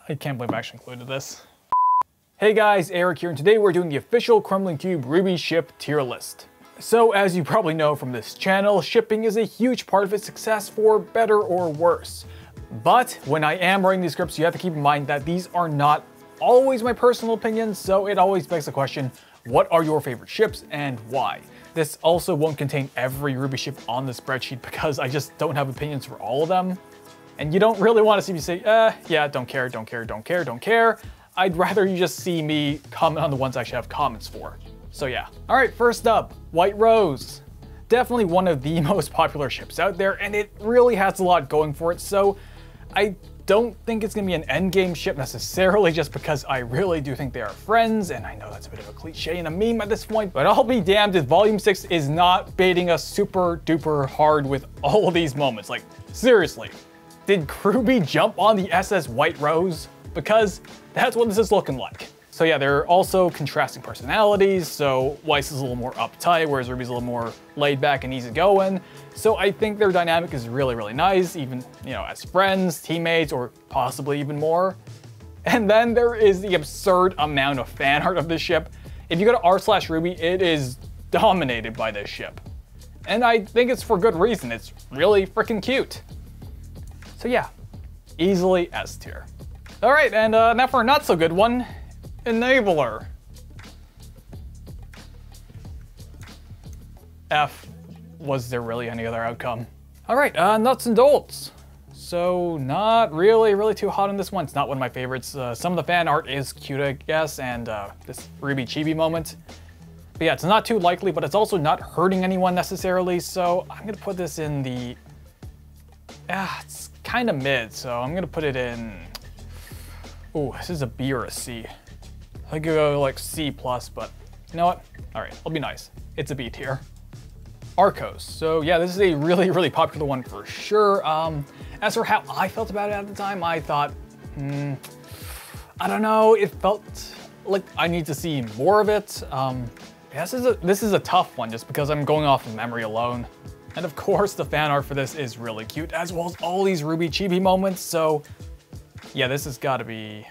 I can't believe I actually included this. Hey guys, Eric here, and today we're doing the official Crumbling Cube RWBY ship tier list. So as you probably know from this channel, shipping is a huge part of its success for better or worse. But when I am writing these scripts, you have to keep in mind that these are not always my personal opinions, so it always begs the question, what are your favorite ships and why? This also won't contain every RWBY ship on the spreadsheet because I just don't have opinions for all of them. And you don't really want to see me say, yeah, don't care, don't care, don't care, don't care. I'd rather you just see me comment on the ones I should have comments for. So yeah. All right, first up, Whiterose. Definitely one of the most popular ships out there, and it really has a lot going for it, so I don't think it's gonna be an endgame ship necessarily, just because I really do think they are friends, and I know that's a bit of a cliche and a meme at this point, but I'll be damned if Volume 6 is not baiting us super duper hard with all of these moments. Like, seriously, did RWBY jump on the SS Whiterose? Because that's what this is looking like. So yeah, there are also contrasting personalities. So Weiss is a little more uptight, whereas RWBY's a little more laid back and easygoing. So I think their dynamic is really, really nice, even, you know, as friends, teammates, or possibly even more. And then there is the absurd amount of fan art of this ship. If you go to r/RWBY, it is dominated by this ship. And I think it's for good reason. It's really freaking cute. So yeah, easily S tier. All right, and now for a not so good one, Enabler. F. Was there really any other outcome? All right, Nuts and Dolts. So not really too hot on this one. It's not one of my favorites. Some of the fan art is cute, I guess, and this RWBY chibi moment. But yeah, it's not too likely, but it's also not hurting anyone necessarily, so I'm gonna put this in the... it's kind of mid, so I'm gonna put it in... Ooh, this is a B or a C. I could go like C+, but you know what? All right, I'll be nice. It's a B tier. Arkos. So yeah, this is a really popular one for sure. As for how I felt about it at the time, I thought, I don't know, it felt like I need to see more of it. Yeah, this is a tough one just because I'm going off of memory alone. And of course, the fan art for this is really cute, as well as all these RWBY chibi moments, so yeah, this has got to be,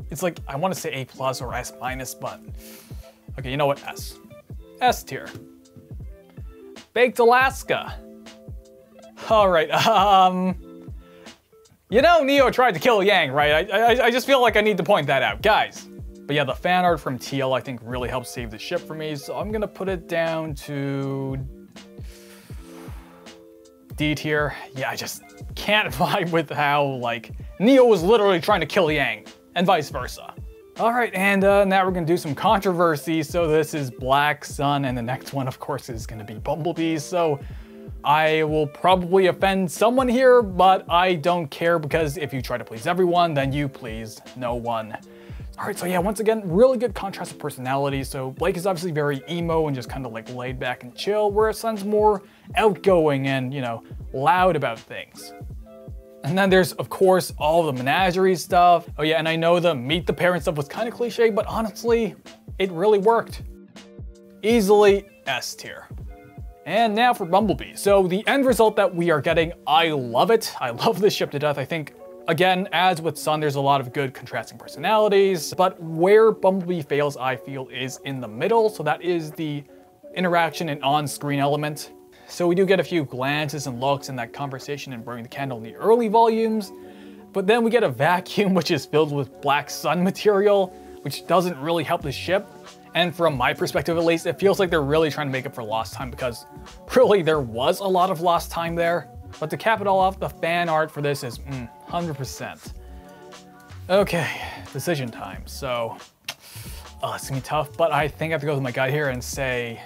it's like, I want to say A+ or S-, but okay, you know what, S. S tier. Baked Alaska. All right, you know Neo tried to kill Yang, right? I just feel like I need to point that out, guys. But yeah, the fan art from TL I think really helped save the ship for me, so I'm gonna put it down to D tier. Yeah, I just can't vibe with how, like, Neo was literally trying to kill Yang, and vice versa. All right, and now we're gonna do some controversy. So this is Blacksun, and the next one, of course, is gonna be Bumblebee. So I will probably offend someone here, but I don't care, because if you try to please everyone, then you please no one. All right, so yeah, once again, really good contrast of personality. So Blake is obviously very emo and just kind of like laid back and chill, whereas Sun's more outgoing and, you know, loud about things. And then there's, of course, all the menagerie stuff. Oh yeah, and I know the meet the parents stuff was kind of cliche, but honestly, it really worked. Easily S tier. And now for Bumblebee. So the end result that we are getting, I love it. I love this ship to death. I think, again, as with Sun, there's a lot of good contrasting personalities, but where Bumblebee fails, I feel, is in the middle. So that is the interaction and on-screen element. So we do get a few glances and looks in that conversation and burning the candle in the early volumes, but then we get a vacuum which is filled with Blacksun material, which doesn't really help the ship. And from my perspective at least, it feels like they're really trying to make up for lost time, because really there was a lot of lost time there. But to cap it all off, the fan art for this is 100%. Okay, decision time. So, it's gonna be tough, but I think I have to go with my gut here and say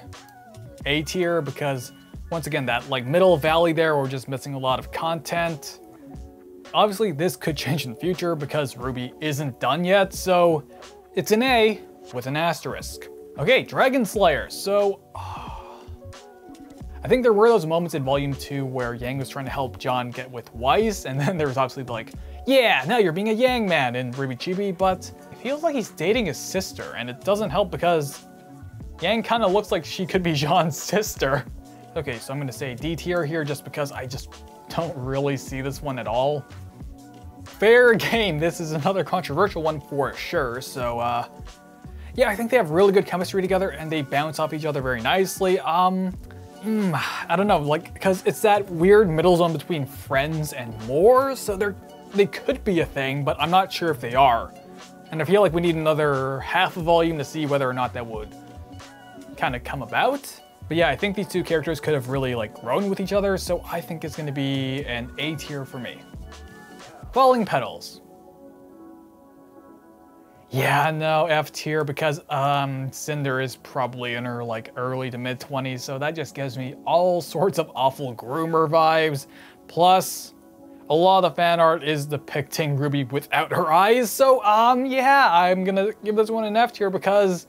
A tier, because once again, that like middle valley there, we're just missing a lot of content. Obviously, this could change in the future because RWBY isn't done yet, so it's an A with an asterisk. Okay, Dragonslayer. So, I think there were those moments in Volume 2 where Yang was trying to help John get with Weiss, and then there was obviously like, yeah, now you're being a Yang man in RWBY Chibi, but it feels like he's dating his sister, and it doesn't help because Yang kind of looks like she could be Jean's sister. Okay, so I'm gonna say D tier here just because I just don't really see this one at all. fair game. This is another controversial one for sure. So, yeah, I think they have really good chemistry together and they bounce off each other very nicely. I don't know, like, because it's that weird middle zone between friends and more, so they could be a thing, but I'm not sure if they are. And I feel like we need another half a volume to see whether or not that would kind of come about. But yeah, I think these two characters could have really like grown with each other, so I think it's gonna be an A tier for me. Falling Petals. Yeah, no, F tier because Cinder is probably in her like early to mid 20s, so that just gives me all sorts of awful groomer vibes. Plus, a lot of the fan art is depicting Ruby without her eyes, so yeah, I'm gonna give this one an F tier because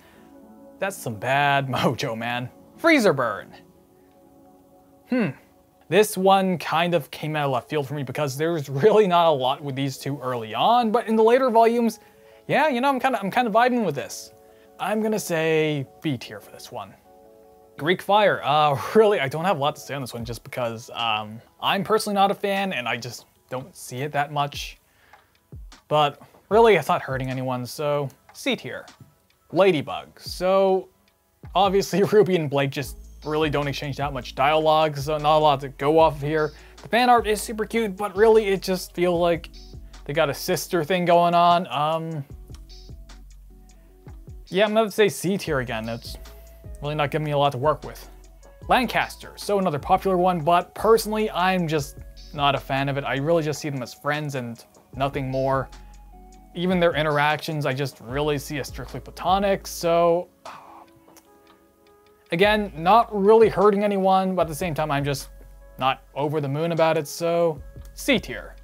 that's some bad mojo, man. Freezerburn. This one kind of came out of left field for me because there's really not a lot with these two early on, but in the later volumes, yeah, you know, I'm kind of vibing with this. I'm gonna say B tier for this one. Greekfire. Really, I don't have a lot to say on this one just because I'm personally not a fan and I just don't see it that much. But really, it's not hurting anyone, so C tier. Ladybug. So obviously Ruby and Blake just really don't exchange that much dialogue, so not a lot to go off of here. The fan art is super cute, but really it just feels like they got a sister thing going on. Yeah, I'm gonna say C tier again. That's really not giving me a lot to work with. Lancaster, so another popular one, but personally, I'm just not a fan of it. I really just see them as friends and nothing more. Even their interactions, I just really see as strictly platonic, so again, not really hurting anyone, but at the same time, I'm just not over the moon about it, so C tier.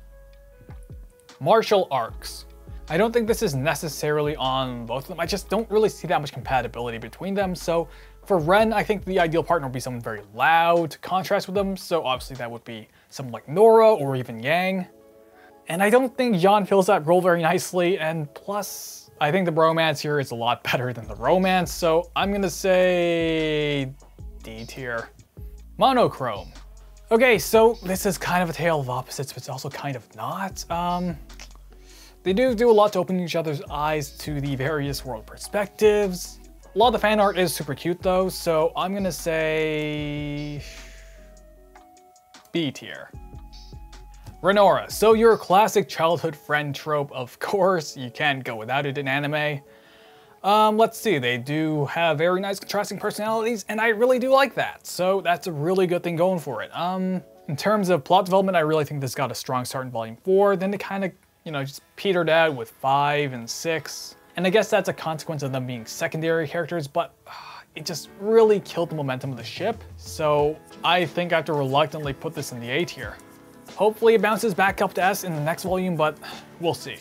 Martial arcs. I don't think this is necessarily on both of them. I just don't really see that much compatibility between them. So for Ren, I think the ideal partner would be someone very loud to contrast with them. So obviously that would be someone like Nora or even Yang. And I don't think Jean fills that role very nicely. And plus, I think the bromance here is a lot better than the romance. So I'm gonna say D tier. Monochrome. Okay, so this is kind of a tale of opposites, but it's also kind of not. They do a lot to open each other's eyes to the various world perspectives. A lot of the fan art is super cute though, so I'm gonna say B tier. ReNora. So your classic childhood friend trope, of course, you can't go without it in anime. Let's see, they do have very nice contrasting personalities, and I really do like that. So that's a really good thing going for it. In terms of plot development, I really think this got a strong start in Volume 4, then it kind of, you know, just petered out with 5 and 6. And I guess that's a consequence of them being secondary characters, but it just really killed the momentum of the ship. So I think I have to reluctantly put this in the A tier. Hopefully it bounces back up to S in the next volume, but we'll see.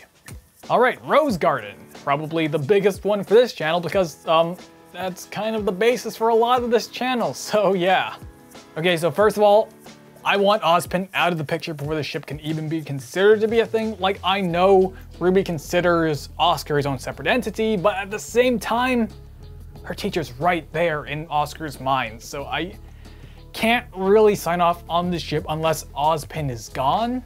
All right, Rose Garden. Probably the biggest one for this channel because that's kind of the basis for a lot of this channel, so yeah. Okay, so first of all, I want Ozpin out of the picture before the ship can even be considered to be a thing. Like, I know RWBY considers Oscar his own separate entity, but at the same time, her teacher's right there in Oscar's mind, so I can't really sign off on the ship unless Ozpin is gone.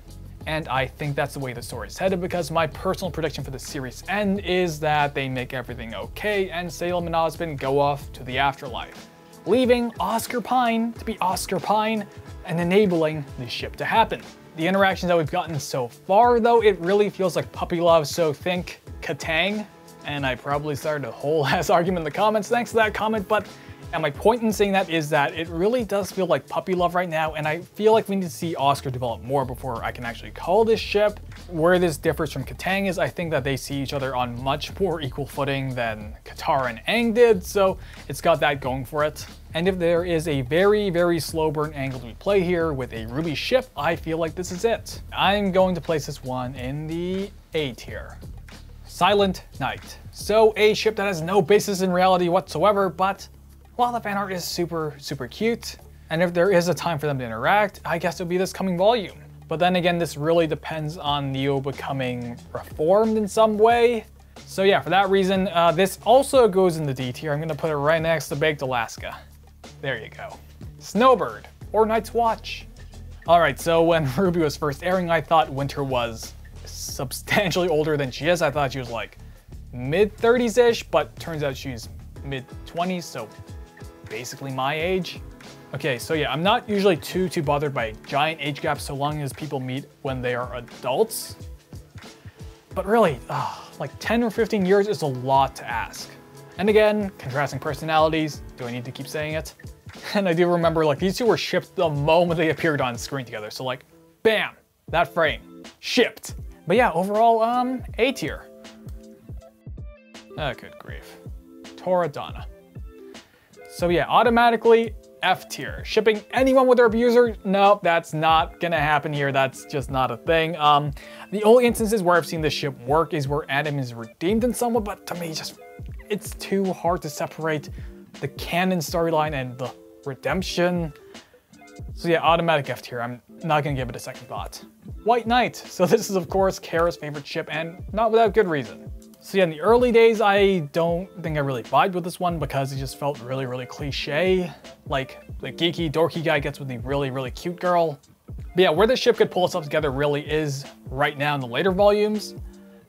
And I think that's the way the story is headed because my personal prediction for the series end is that they make everything okay and Salem and Ozpin go off to the afterlife, leaving Oscar Pine to be Oscar Pine and enabling the ship to happen. The interactions that we've gotten so far though, it really feels like puppy love, so think Katang. And I probably started a whole ass argument in the comments thanks to that comment, but and my point in saying that is that it really does feel like puppy love right now, and I feel like we need to see Oscar develop more before I can actually call this ship. Where this differs from Katang is I think that they see each other on much more equal footing than Katara and Aang did, so it's got that going for it. And if there is a very, very slow burn angle to play here with a RWBY ship, I feel like this is it. I'm going to place this one in the A tier. Silent Night. So a ship that has no basis in reality whatsoever, but while the fan art is super, super cute, and if there is a time for them to interact, I guess it'll be this coming volume. But then again, this really depends on Neo becoming reformed in some way. So yeah, for that reason, this also goes in the D tier. I'm gonna put it right next to Baked Alaska. There you go. Snowbird, or Night's Watch. All right, so when RWBY was first airing, I thought winter was substantially older than she is. I thought she was like mid-30s-ish, but turns out she's mid-20s, so basically my age. Okay, so yeah, I'm not usually too bothered by giant age gaps so long as people meet when they are adults. But really, like 10 or 15 years is a lot to ask. And again, contrasting personalities, do I need to keep saying it? And I do remember like these two were shipped the moment they appeared on screen together. So like, bam, that frame, shipped. But yeah, overall, A tier. Oh, good grief. Tauradonna. So yeah, automatically F tier. Shipping anyone with their abuser? No, that's not gonna happen here. That's just not a thing. The only instances where I've seen this ship work is where Adam is redeemed in someone, but to me, it's too hard to separate the canon storyline and the redemption. So yeah, automatic F tier. I'm not gonna give it a second thought. White Knight. So this is of course Kara's favorite ship, and not without good reason. So yeah, in the early days, I don't think I really vibed with this one because it just felt really cliche. Like the geeky, dorky guy gets with the really cute girl. But yeah, where this ship could pull itself together really is right now in the later volumes,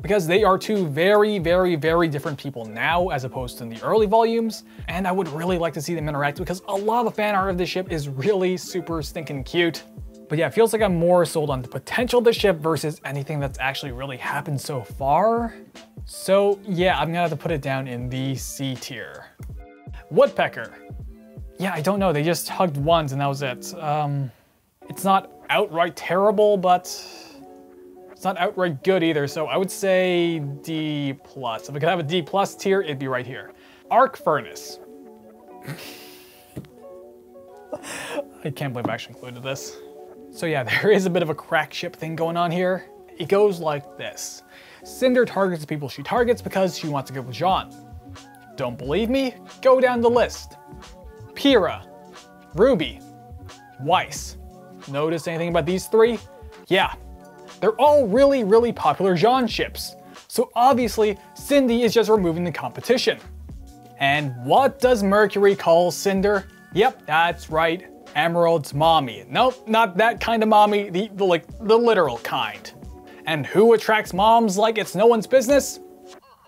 because they are two very different people now as opposed to in the early volumes. And I would really like to see them interact because a lot of the fan art of this ship is really super stinking cute. But yeah, it feels like I'm more sold on the potential of the ship versus anything that's actually really happened so far. So yeah, I'm gonna have to put it down in the C tier. Woodpecker. Yeah, I don't know, they just hugged once and that was it. It's not outright terrible, but it's not outright good either, so I would say D+. If I could have a D+ tier, it'd be right here. Arc Furnace. I can't believe I actually included this. So yeah, there is a bit of a crack ship thing going on here. It goes like this. Cinder targets the people she targets because she wants to get with Jean. Don't believe me? Go down the list. Pyrrha, Ruby, Weiss. Notice anything about these three? Yeah, they're all really popular Jean ships. So obviously, Cindy is just removing the competition. And what does Mercury call Cinder? Yep, that's right, Emerald's mommy. Nope, not that kind of mommy, the literal kind. And who attracts moms like it's no one's business?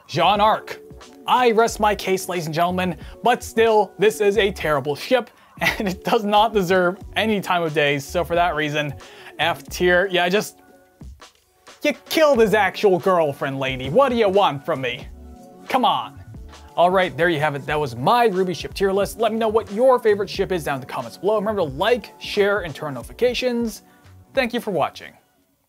Jean Arc. I rest my case, ladies and gentlemen, but still, this is a terrible ship, and it does not deserve any time of day, so for that reason, F tier. Yeah, you killed his actual girlfriend, lady. What do you want from me? Come on. All right, there you have it. That was my RWBY ship tier list. Let me know what your favorite ship is down in the comments below. Remember to like, share, and turn on notifications. Thank you for watching.